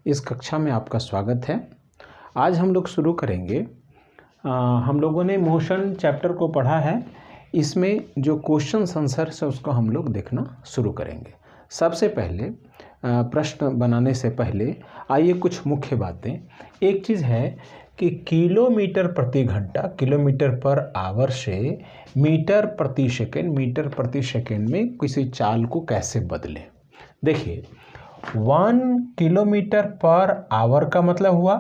इस कक्षा में आपका स्वागत है। आज हम लोग शुरू करेंगे। हम लोगों ने मोशन चैप्टर को पढ़ा है। इसमें जो क्वेश्चन आंसर्स है उसको हम लोग देखना शुरू करेंगे। सबसे पहले प्रश्न बनाने से पहले आइए कुछ मुख्य बातें। एक चीज़ है कि किलोमीटर प्रति घंटा, किलोमीटर पर आवर से मीटर प्रति सेकेंड में किसी चाल को कैसे बदलें। देखिए 1 किलोमीटर पर आवर का मतलब हुआ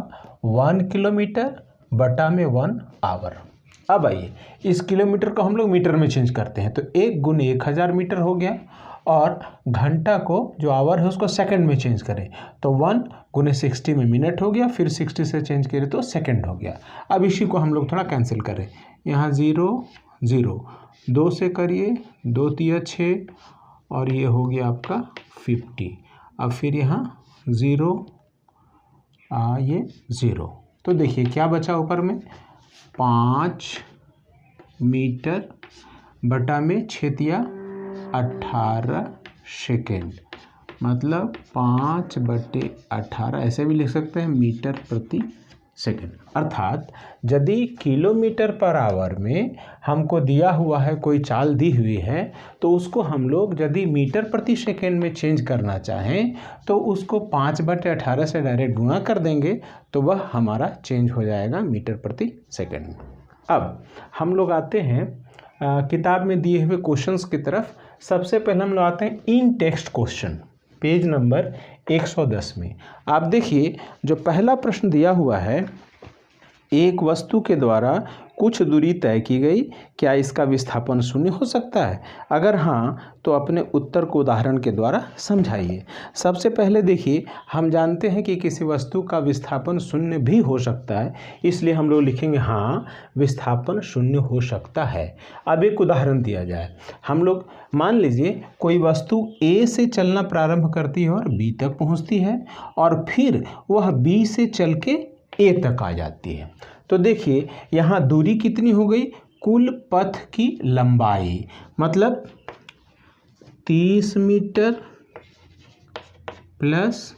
1 किलोमीटर बटा में 1 आवर। अब आइए इस किलोमीटर को हम लोग मीटर में चेंज करते हैं, तो 1 गुने 1000 मीटर हो गया, और घंटा को जो आवर है उसको सेकंड में चेंज करें तो 1 गुने 60 में मिनट हो गया, फिर 60 से चेंज करें तो सेकंड हो गया। अब इसी को हम लोग थोड़ा कैंसिल करें, यहाँ 0 0 2 से करिए, 2 तिया 6 और ये हो गया आपका 50। अब फिर यहाँ 0 ये 0, तो देखिए क्या बचा ऊपर में 5 मीटर बटा में 6 तिया 18 सेकेंड, मतलब 5/18 ऐसे भी लिख सकते हैं मीटर प्रति सेकेंड। अर्थात यदि किलोमीटर पर आवर में हमको दिया हुआ है, कोई चाल दी हुई है, तो उसको हम लोग यदि मीटर प्रति सेकेंड में चेंज करना चाहें तो उसको 5/18 से डायरेक्ट गुणा कर देंगे तो वह हमारा चेंज हो जाएगा मीटर प्रति सेकेंड में। अब हम लोग आते हैं किताब में दिए हुए क्वेश्चंस की तरफ। सबसे पहले हम लोग आते हैं इन टेक्स्ट क्वेश्चन, पेज नंबर 110 में। आप देखिए जो पहला प्रश्न दिया हुआ है, एक वस्तु के द्वारा कुछ दूरी तय की गई, क्या इसका विस्थापन 0 हो सकता है? अगर हाँ तो अपने उत्तर को उदाहरण के द्वारा समझाइए। सबसे पहले देखिए हम जानते हैं कि किसी वस्तु का विस्थापन 0 भी हो सकता है, इसलिए हम लोग लिखेंगे हाँ विस्थापन 0 हो सकता है। अब एक उदाहरण दिया जाए, हम लोग मान लीजिए कोई वस्तु A से चलना प्रारंभ करती है और B तक पहुंचती है, और फिर वह B से चल के A तक आ जाती है। तो देखिए यहाँ दूरी कितनी हो गई, कुल पथ की लंबाई मतलब 30 मीटर प्लस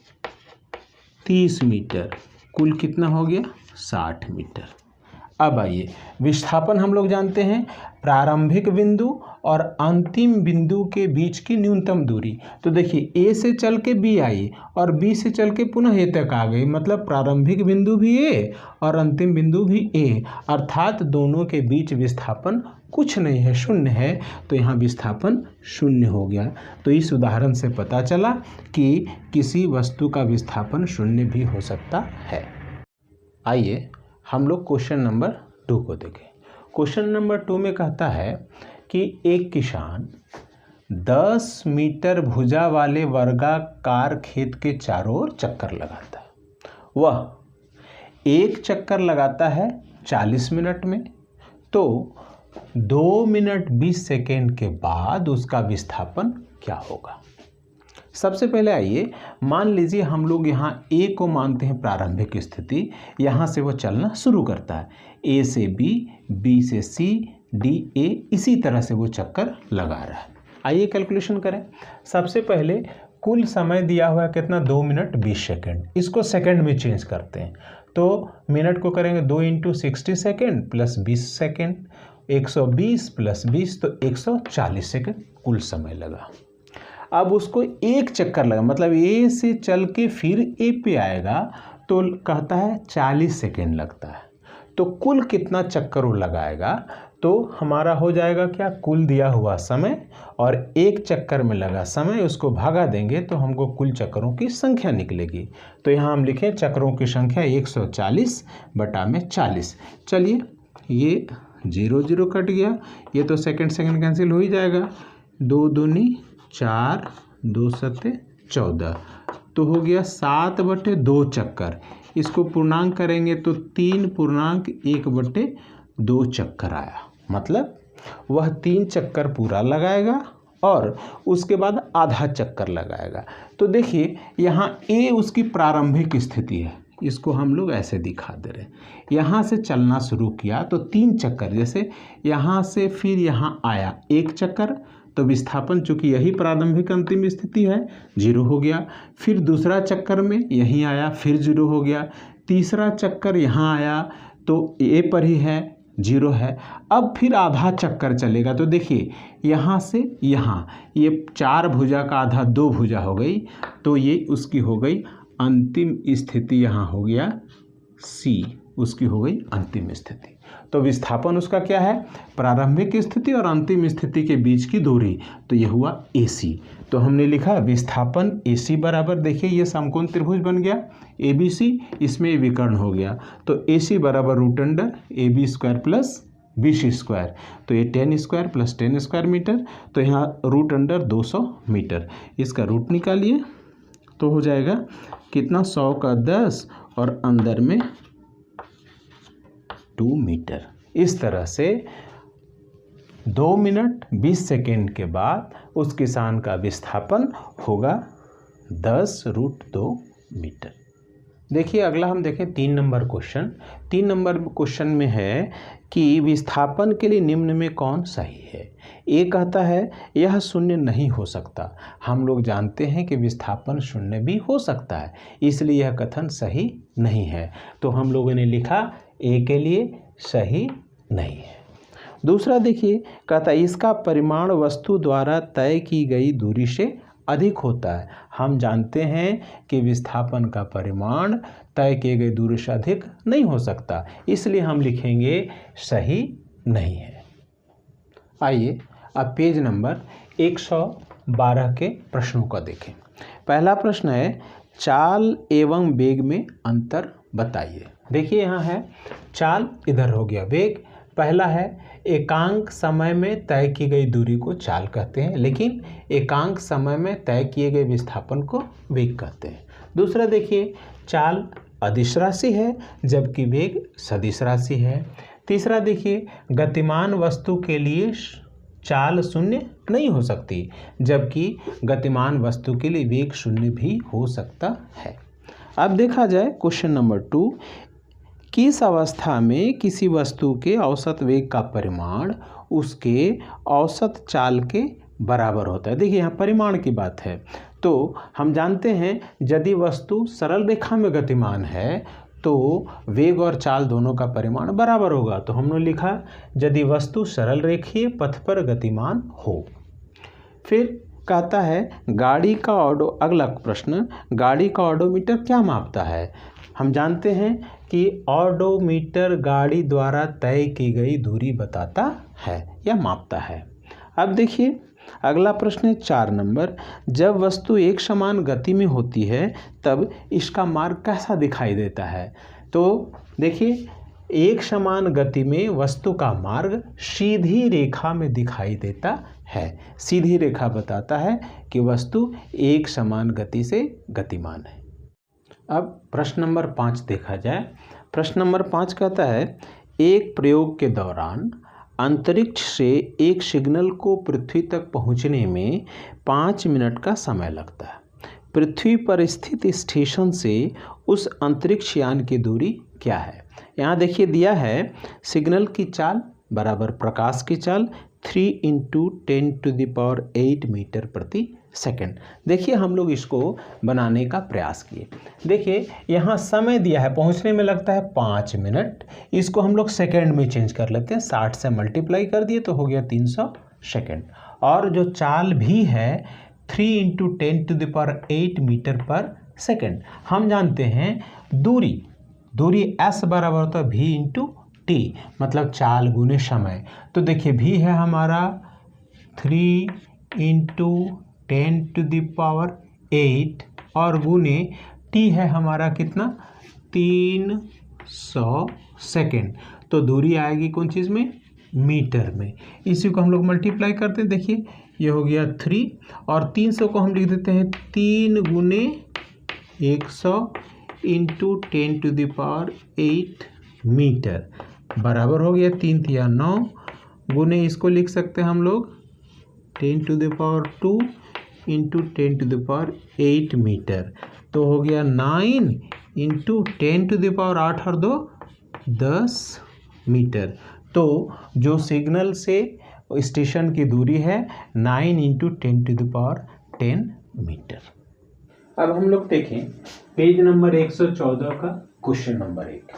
30 मीटर, कुल कितना हो गया 60 मीटर। अब आइए विस्थापन हम लोग जानते हैं प्रारंभिक बिंदु और अंतिम बिंदु के बीच की न्यूनतम दूरी। तो देखिए A से चल के B आई और B से चल के पुनः A तक आ गई, मतलब प्रारंभिक बिंदु भी A और अंतिम बिंदु भी A, अर्थात दोनों के बीच विस्थापन कुछ नहीं है, 0 है, तो यहाँ विस्थापन 0 हो गया। तो इस उदाहरण से पता चला कि किसी वस्तु का विस्थापन 0 भी हो सकता है। आइए हम लोग क्वेश्चन नंबर 2 को देखें। क्वेश्चन नंबर 2 में कहता है कि एक किसान 10 मीटर भुजा वाले वर्गाकार खेत के चारों ओर चक्कर लगाता है। वह एक चक्कर लगाता है 40 मिनट में, तो 2 मिनट 20 सेकेंड के बाद उसका विस्थापन क्या होगा? सबसे पहले आइए मान लीजिए हम लोग यहाँ A को मानते हैं प्रारंभिक स्थिति, यहाँ से वो चलना शुरू करता है, A से B, B से C, D A, इसी तरह से वो चक्कर लगा रहा है। आइए कैलकुलेशन करें। सबसे पहले कुल समय दिया हुआ है कितना, 2 मिनट 20 सेकेंड, इसको सेकेंड में चेंज करते हैं, तो मिनट को करेंगे 2 × 60 सेकेंड प्लस 20 सेकेंड, 120 प्लस 20 तो 140 सेकेंड कुल समय लगा। अब उसको एक चक्कर लगा, मतलब A से चल के फिर A पे आएगा, तो कहता है 40 सेकेंड लगता है। तो कुल कितना चक्कर वो लगाएगा, तो हमारा हो जाएगा क्या, कुल दिया हुआ समय और एक चक्कर में लगा समय, उसको भागा देंगे तो हमको कुल चक्करों की संख्या निकलेगी। तो यहाँ हम लिखें चक्करों की संख्या 140 बटा में 40। चलिए ये 0 0 कट गया, ये तो सेकेंड कैंसिल हो ही जाएगा, 2 दूनी 4, 2 सत्ते 14, तो हो गया 7/2 चक्कर। इसको पूर्णांक करेंगे तो 3.1/2 चक्कर आया, मतलब वह 3 चक्कर पूरा लगाएगा और उसके बाद आधा चक्कर लगाएगा। तो देखिए यहाँ A उसकी प्रारंभिक स्थिति है, इसको हम लोग ऐसे दिखा दे रहे हैं। यहाँ से चलना शुरू किया तो 3 चक्कर, जैसे यहाँ से फिर यहाँ आया 1 चक्कर, तो विस्थापन चूंकि यही प्रारंभिक अंतिम स्थिति है 0 हो गया। फिर दूसरा चक्कर में यहीं आया, फिर 0 हो गया। तीसरा चक्कर यहाँ आया तो ए पर ही है, 0 है। अब फिर आधा चक्कर चलेगा तो देखिए यहाँ से यहाँ ये 4 भुजा का आधा 2 भुजा हो गई, तो ये उसकी हो गई अंतिम स्थिति, यहाँ हो गया सी, उसकी हो गई अंतिम स्थिति। तो विस्थापन उसका क्या है, प्रारंभिक स्थिति और अंतिम स्थिति के बीच की दूरी, तो ये हुआ AC। तो हमने लिखा विस्थापन AC बराबर, देखिए ये समकोण त्रिभुज बन गया ABC, इसमें विकर्ण हो गया, तो AC बराबर √AB² प्लस BC², तो ये 10² प्लस 10² मीटर, तो यहाँ √200 मीटर, इसका रूट निकालिए तो हो जाएगा कितना, 100 का 10 और अंदर में 2 मीटर। इस तरह से 2 मिनट 20 सेकेंड के बाद उस किसान का विस्थापन होगा 10√2 मीटर। देखिए अगला हम देखें 3 नंबर क्वेश्चन। 3 नंबर क्वेश्चन में है कि विस्थापन के लिए निम्न में कौन सही है। ए कहता है यह शून्य नहीं हो सकता। हम लोग जानते हैं कि विस्थापन शून्य भी हो सकता है, इसलिए यह कथन सही नहीं है। तो हम लोगों ने लिखा ए के लिए सही नहीं है। दूसरा देखिए, कहता है इसका परिमाण वस्तु द्वारा तय की गई दूरी से अधिक होता है। हम जानते हैं कि विस्थापन का परिमाण तय किए गई दूरी से अधिक नहीं हो सकता, इसलिए हम लिखेंगे सही नहीं है। आइए अब पेज नंबर 112 के प्रश्नों को देखें। पहला प्रश्न है चाल एवं वेग में अंतर बताइए। देखिए यहाँ है चाल, इधर हो गया वेग। पहला है एकांक समय में तय की गई दूरी को चाल कहते हैं, लेकिन एकांक समय में तय किए गए विस्थापन को वेग कहते हैं। दूसरा देखिए चाल अदिश राशि है जबकि वेग सदिश राशि है। तीसरा देखिए गतिमान वस्तु के लिए चाल शून्य नहीं हो सकती, जबकि गतिमान वस्तु के लिए वेग शून्य भी हो सकता है। अब देखा जाए क्वेश्चन नंबर 2, किस अवस्था में किसी वस्तु के औसत वेग का परिमाण उसके औसत चाल के बराबर होता है। देखिए यहाँ परिमाण की बात है, तो हम जानते हैं यदि वस्तु सरल रेखा में गतिमान है तो वेग और चाल दोनों का परिमाण बराबर होगा। तो हमने लिखा यदि वस्तु सरल रेखीय पथ पर गतिमान हो। फिर कहता है गाड़ी का अगला प्रश्न, गाड़ी का ऑडोमीटर क्या मापता है। हम जानते हैं कि ऑडोमीटर गाड़ी द्वारा तय की गई दूरी बताता है या मापता है। अब देखिए अगला प्रश्न है 4 नंबर, जब वस्तु एक समान गति में होती है तब इसका मार्ग कैसा दिखाई देता है। तो देखिए एक समान गति में वस्तु का मार्ग सीधी रेखा में दिखाई देता है। सीधी रेखा बताता है कि वस्तु एक समान गति से गतिमान है। अब प्रश्न नंबर 5 देखा जाए। प्रश्न नंबर 5 कहता है एक प्रयोग के दौरान अंतरिक्ष से एक सिग्नल को पृथ्वी तक पहुंचने में 5 मिनट का समय लगता है। पृथ्वी पर स्थित स्टेशन से उस अंतरिक्ष यान की दूरी क्या है। यहाँ देखिए दिया है सिग्नल की चाल बराबर प्रकाश की चाल 3 × 10⁸ मीटर प्रति सेकेंड। देखिए हम लोग इसको बनाने का प्रयास किए। देखिए यहाँ समय दिया है, पहुँचने में लगता है 5 मिनट, इसको हम लोग सेकेंड में चेंज कर लेते हैं, 60 से मल्टीप्लाई कर दिए तो हो गया 300 सेकेंड। और जो चाल भी है 3 × 10⁸ मीटर पर सेकेंड। हम जानते हैं दूरी S बराबर होता है V × T, मतलब चाल गुने समय। तो देखिए V है हमारा 3 × 10⁸ और गुने T है हमारा कितना 300 सेकेंड। तो दूरी आएगी कौन चीज़ में, मीटर में। इसी को हम लोग मल्टीप्लाई करते हैं, देखिए ये हो गया 3 और 300 को हम लिख देते हैं 3 × 100 × 10⁸ मीटर बराबर हो गया 3 × 3 = 9 गुने इसको लिख सकते हैं हम लोग 10⁻² × 10⁸ मीटर। तो हो गया 9 × 10⁸ और 2 10 मीटर। तो जो सिग्नल से स्टेशन की दूरी है 9 × 10⁻10 मीटर। अब हम लोग देखें पेज नंबर 114 का क्वेश्चन नंबर 1।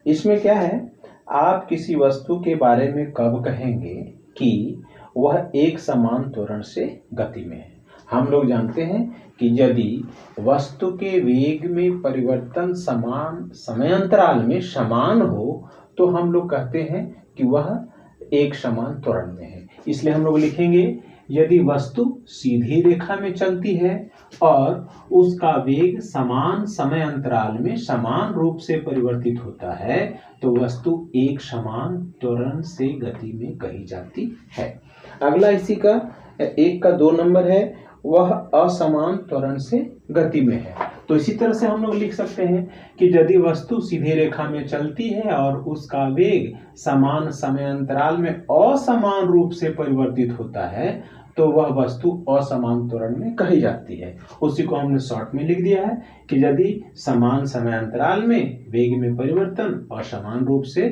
इसमें क्या है, आप किसी वस्तु के बारे में कब कहेंगे कि वह एक समान त्वरण से गति में है। हम लोग जानते हैं कि यदि वस्तु के वेग में परिवर्तन समान समयांतराल में समान हो तो हम लोग कहते हैं कि वह एक समान त्वरण में है। इसलिए हम लोग लिखेंगे यदि वस्तु सीधी रेखा में चलती है और उसका वेग समान समय अंतराल में समान रूप से परिवर्तित होता है तो वस्तु एक समान त्वरण से गति में कही जाती है। अगला इसी का 1 का 2 नंबर है, वह असमान त्वरण से गति में है। तो इसी तरह से हम लोग लिख सकते हैं कि यदि वस्तु सीधी रेखा में चलती है और उसका वेग समान समय अंतराल में असमान रूप से परिवर्तित होता है तो वह वस्तु असमान त्वरण में कही जाती है। उसी को हमने शॉर्ट में लिख दिया है कि यदि समान समय अंतराल में वेग में परिवर्तन असमान रूप से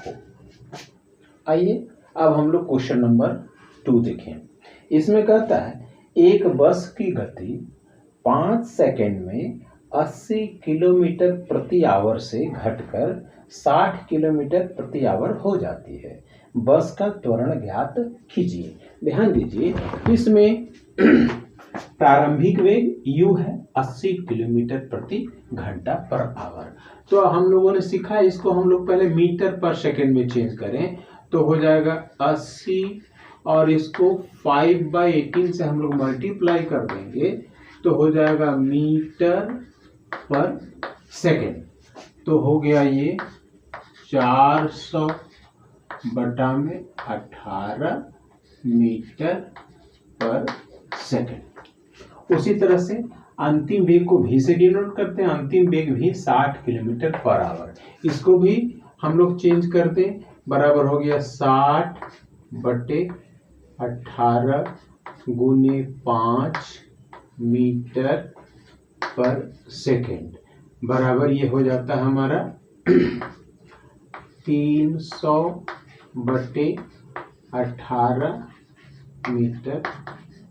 हो। आइए अब हम लोग क्वेश्चन नंबर 2 देखें। इसमें कहता है एक बस की गति 5 सेकंड में 80 किलोमीटर प्रति आवर से घटकर 60 किलोमीटर प्रति आवर हो जाती है। बस का त्वरण ज्ञात कीजिए। ध्यान दीजिए, इसमें प्रारंभिक वेग u है 80 किलोमीटर प्रति घंटा पर आवर। तो हम लोगों ने सीखा है, इसको हम लोग पहले मीटर पर सेकंड में चेंज करें तो हो जाएगा 80 और इसको 5/18 से हम लोग मल्टीप्लाई कर देंगे तो हो जाएगा मीटर पर सेकंड। तो हो गया ये 400/18 मीटर पर सेकंड। उसी तरह से अंतिम वेग को v से डिनोट करते हैं। अंतिम वेग भी 60 किलोमीटर पर आवर। इसको भी हम लोग चेंज कर दें, बराबर हो गया 60/18 गुने 5 मीटर पर सेकेंड, बराबर ये हो जाता है हमारा 300/18 मीटर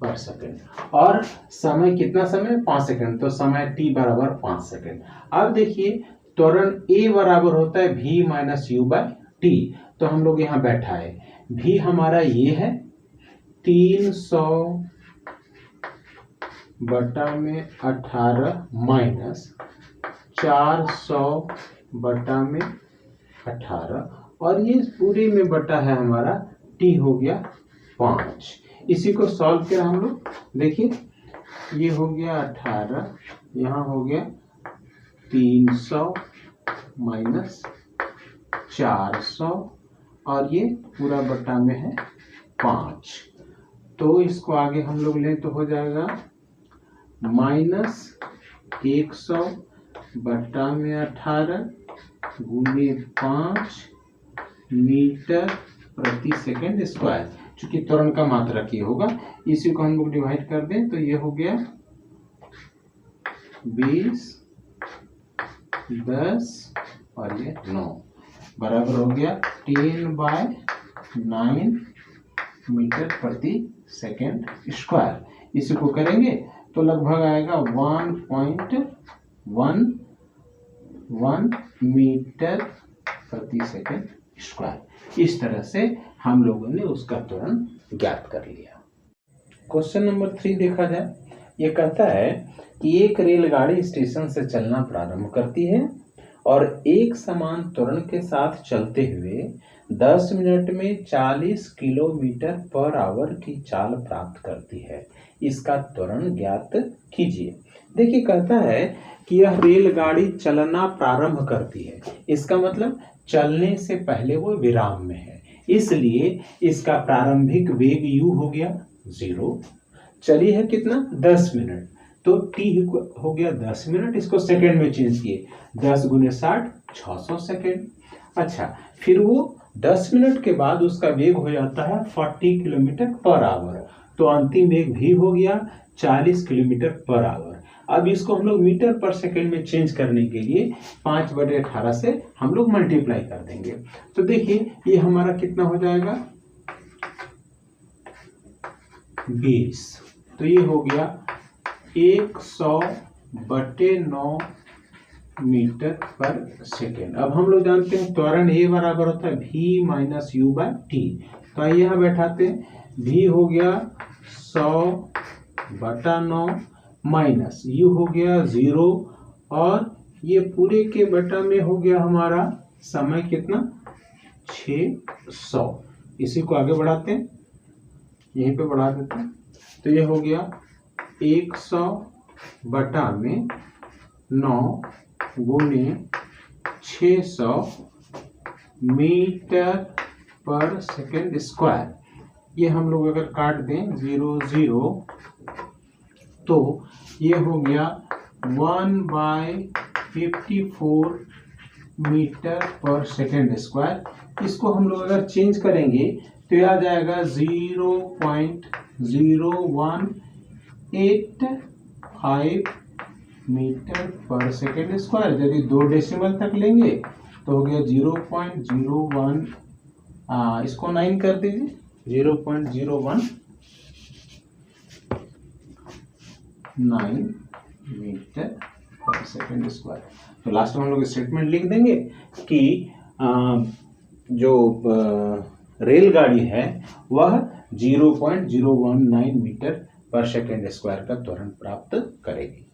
पर सेकेंड। और समय कितना, समय 5 सेकेंड, तो समय t बराबर 5 सेकेंड। अब देखिए त्वरण a बराबर होता है v - u/t। तो हम लोग यहाँ बैठा है, v हमारा ये है 300/18 माइनस 400/18 और ये पूरे में बटा है हमारा t हो गया 5। इसी को सॉल्व किया हम लोग, देखिए ये हो गया 18, यहाँ हो गया 300 माइनस 400 और ये पूरा बटा में है 5। तो इसको आगे हम लोग लें तो हो जाएगा -100/18 गुने 5 मीटर प्रति सेकंड स्क्वायर। चूंकि त्वरण का मात्रक ये होगा, इसी को हम लोग डिवाइड कर दें तो ये हो गया 20, 10 और ये 9, बराबर हो गया 10/9 मीटर प्रति सेकंड स्क्वायर। इसी को करेंगे तो लगभग आएगा 1.11 मीटर प्रति सेकंड स्क्वायर। इस तरह से हम लोगों ने उसका त्वरण ज्ञात कर लिया। क्वेश्चन नंबर 3 देखा जाए, ये कहता है कि एक रेलगाड़ी स्टेशन से चलना प्रारंभ करती है और एक समान त्वरण के साथ चलते हुए 10 मिनट में 40 किलोमीटर पर आवर की चाल प्राप्त करती है। इसका त्वरण ज्ञात कीजिए। देखिए कहता है कि यह रेलगाड़ी चलना प्रारंभ करती है, इसका मतलब चलने से पहले वो विराम में है, इसलिए इसका प्रारंभिक वेग u हो गया 0। चली है कितना, 10 मिनट, तो t हो गया 10 मिनट। इसको सेकंड में चेंज किए, 10 गुने 60 600 सेकंड। अच्छा, फिर वो 10 मिनट के बाद उसका वेग हो जाता है 40 किलोमीटर पर आवर, तो अंतिम वेग भी हो गया 40 किलोमीटर पर आवर। अब इसको हम लोग मीटर पर सेकंड में चेंज करने के लिए 5/18 से हम लोग मल्टीप्लाई कर देंगे। तो देखिए ये हमारा कितना हो जाएगा 20। तो ये हो गया 100/9 मीटर पर सेकेंड। अब हम लोग जानते हैं त्वरण A बराबर होता है V minus U by T. तो आइए यहाँ बैठाते हैं, V हो गया 100/9 माइनस U हो गया 0, और ये पूरे के बटा में हो गया हमारा समय कितना 600। इसी को आगे बढ़ाते हैं, यहीं पे बढ़ा देते हैं। तो ये हो गया 100/9 गुने 600 मीटर पर सेकेंड स्क्वायर। ये हम लोग अगर काट दें 0 0, तो ये हो गया 1/54 मीटर पर सेकेंड स्क्वायर। इसको हम लोग अगर चेंज करेंगे तो यह आ जाएगा 0.0185 मीटर पर सेकेंड स्क्वायर। यदि 2 डेसिमल तक लेंगे तो हो गया 0.01, इसको 9 कर दीजिए, 0.019 मीटर पर सेकेंड स्क्वायर। तो लास्ट में हम लोग स्टेटमेंट लिख देंगे कि जो रेलगाड़ी है वह 0.019 मीटर पर सेकेंड स्क्वायर का त्वरण प्राप्त करेगी।